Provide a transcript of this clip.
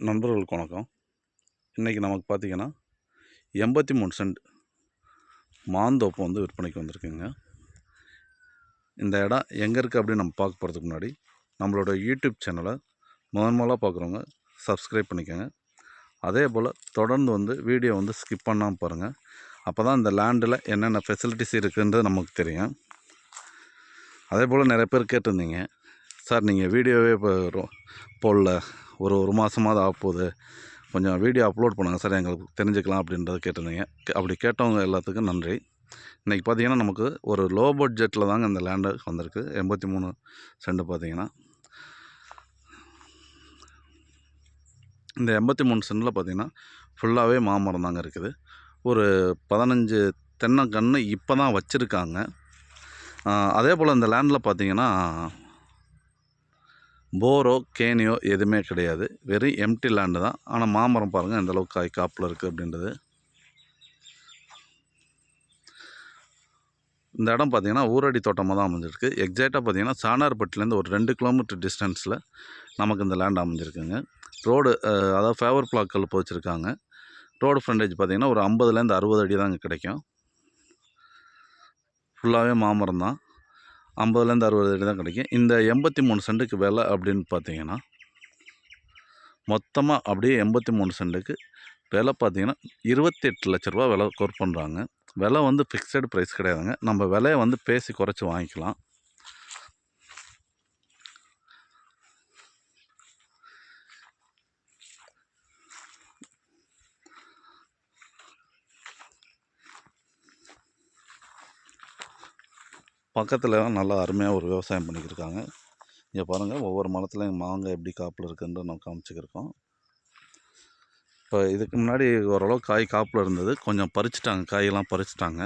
நண்பர்களுக்கு வணக்கம். இன்றைக்கி நமக்கு பார்த்திங்கன்னா 83 சென்ட் மாந்தோப்பு வந்து விற்பனைக்கு வந்திருக்குங்க. இந்த இடம் எங்கே இருக்குது அப்படின்னு நம்ம பார்க்க போகிறதுக்கு முன்னாடி நம்மளோட யூடியூப் சேனலை முதல்ல பார்க்குறவங்க சப்ஸ்கிரைப் பண்ணிக்கோங்க. அதே போல் தொடர்ந்து வந்து வீடியோ வந்து ஸ்கிப் பண்ணாமல் பாருங்கள். அப்போ தான் இந்த லேண்டில் என்னென்ன ஃபெசிலிட்டிஸ் இருக்குன்றது நமக்கு தெரியும். அதே போல் நிறைய பேர் கேட்டிருந்தீங்க, சார் நீங்கள் வீடியோவே இப்போ போடல, ஒரு மாதமாவது ஆகப்போகுது, கொஞ்சம் வீடியோ அப்லோட் பண்ணுங்கள் சார், எங்களுக்கு தெரிஞ்சுக்கலாம் அப்படின்றத கேட்டிருந்தீங்க. அப்படி கேட்டவங்க எல்லாத்துக்கும் நன்றி. இன்றைக்கி பார்த்திங்கன்னா நமக்கு ஒரு லோ பட்ஜெட்டில் தாங்க இந்த லேண்டு வந்திருக்கு. 83 சென்ட் பார்த்திங்கன்னா, இந்த 83 சென்டில் பார்த்திங்கன்னா ஃபுல்லாகவே மாமரம் தாங்க இருக்குது. ஒரு 15 தென்னங்கன்று இப்போ தான் வச்சுருக்காங்க. அதே போல் இந்த லேண்டில் பார்த்திங்கன்னா போரோ கேணியோ எதுவுமே கிடையாது, வெறும் எம்டி லேண்டு தான். ஆனால் மாமரம் பாருங்கள் எந்தளவுக்கு காய் காப்பில் இருக்குது அப்படின்றது. இந்த இடம் பார்த்திங்கன்னா ஊரடி தோட்டமாக தான் அமைஞ்சிருக்கு. எக்ஸாக்டாக பார்த்திங்கன்னா சாணார்பட்டிலேருந்து ஒரு 2 கிலோமீட்டர் டிஸ்டன்ஸில் நமக்கு இந்த லேண்ட் அமைஞ்சிருக்குங்க. ரோடு அதாவது ஃபேவர் பிளாக்கள் போச்சிருக்காங்க. ரோடு ஃப்ரண்டேஜ் பார்த்திங்கன்னா ஒரு 50லேருந்து 60 அடி தாங்க கிடைக்கும். ஃபுல்லாகவே மாமரம் தான். 50லேருந்து 60 அடி தான் கிடைக்கும். இந்த 83 சென்ட்டுக்கு விலை அப்படின்னு பார்த்தீங்கன்னா, மொத்தமாக அப்படியே 83 சென்ட்டுக்கு விலை பார்த்தீங்கன்னா 28 லட்ச ரூபா விலை கோட் பண்ணுறாங்க. விலை வந்து ஃபிக்ஸடு ப்ரைஸ் கிடையாதுங்க. நம்ம விலையை வந்து பேசி குறைச்சி வாங்கிக்கலாம். பக்கத்தில் நல்லா அருமையாக ஒரு விவசாயம் பண்ணிக்கிருக்காங்க. இங்கே பாருங்கள், ஒவ்வொரு மரத்துலையும் மாங்காய் எப்படி காப்பில் இருக்குன்னு நம்ம காமிச்சிக்கிருக்கோம். இப்போ இதுக்கு முன்னாடி ஓரளவு காய் காப்பில் இருந்தது, கொஞ்சம் பறிச்சிட்டாங்க, காயெல்லாம் பறிச்சிட்டாங்க.